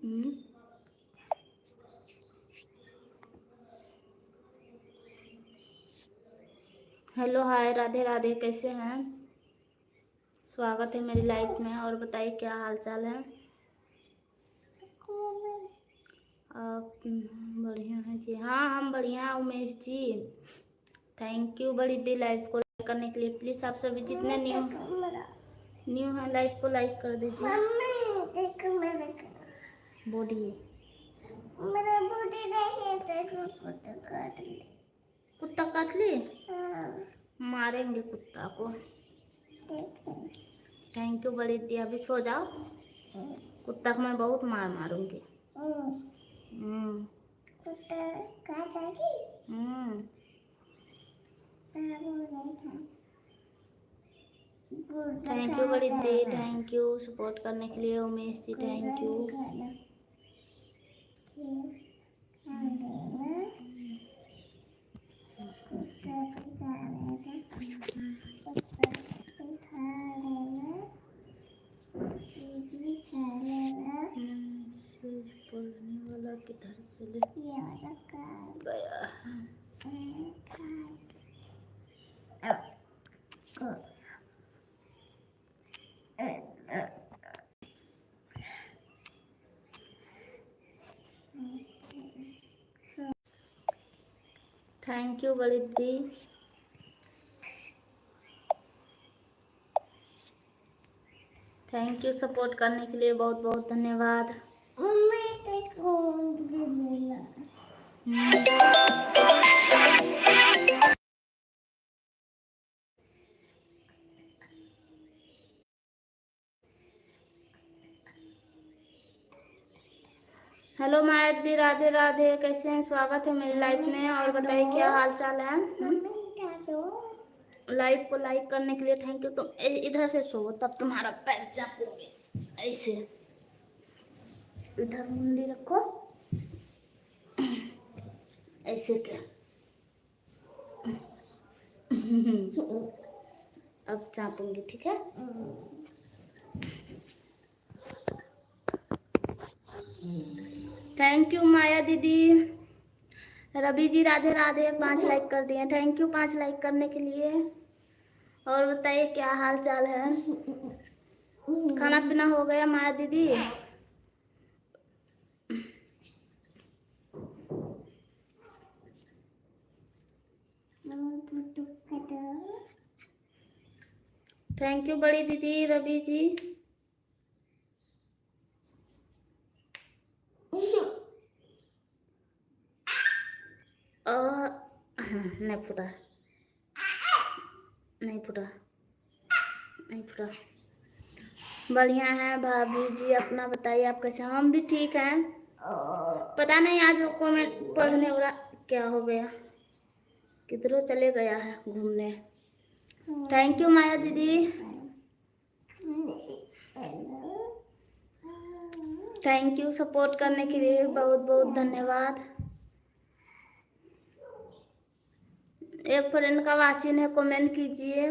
Hello, हाय, राधे राधे, कैसे हैं? स्वागत है मेरी लाइफ में। और बताइए क्या हाल चाल है? आप बढ़िया हैं जी? हाँ, हम बढ़िया। उमेश जी, थैंक यू बड़ी दी लाइव को लाइक करने के लिए। प्लीज़ आप सभी जितने न्यू हैं लाइव को लाइक कर दीजिए। बॉडी कुत्ता काट ली? मारेंगे कुत्ता को। थैंक यू बड़ी दी। अभी सो जाओ, कुत्ता को मैं बहुत मार मारूंगी। थैंक यू बड़ी दी, थैंक यू सपोर्ट करने के लिए। Umesh ji thank you. पढ़ने वाला किधर से ले गया? थैंक यू बड़ी दी। थैंक यू सपोर्ट करने के लिए, बहुत बहुत धन्यवाद। हेलो माया दी, राधे राधे, कैसे हैं? स्वागत है मेरी लाइफ में। और बताइए क्या हाल चाल है? लाइव को लाइक करने के लिए थैंक यू। तुम इधर से सो, तब तुम्हारा पैर चापूंगी। ऐसे इधर मुंडी रखो, ऐसे क्या? अब चापूंगी, ठीक है? थैंक यू माया दीदी। रवि जी राधे राधे, 5 लाइक कर दिए। थैंक यू 5 लाइक करने के लिए। और बताइए क्या हाल चाल है? खाना पीना हो गया माया दीदी? थैंक यू बड़ी दीदी रवि जी। नहीं फुटा, नहीं फुटा, नहीं फुटा। बढ़िया है भाभी जी, अपना बताइए आप कैसे? हम भी ठीक हैं। पता नहीं आज वो कमेंट पढ़ने वाला क्या हो गया, किधरों चले गया है घूमने। थैंक यू माया दीदी, थैंक यू सपोर्ट करने के लिए, बहुत बहुत धन्यवाद। एक फ्रेंड का वाचिन है, कमेंट कीजिए।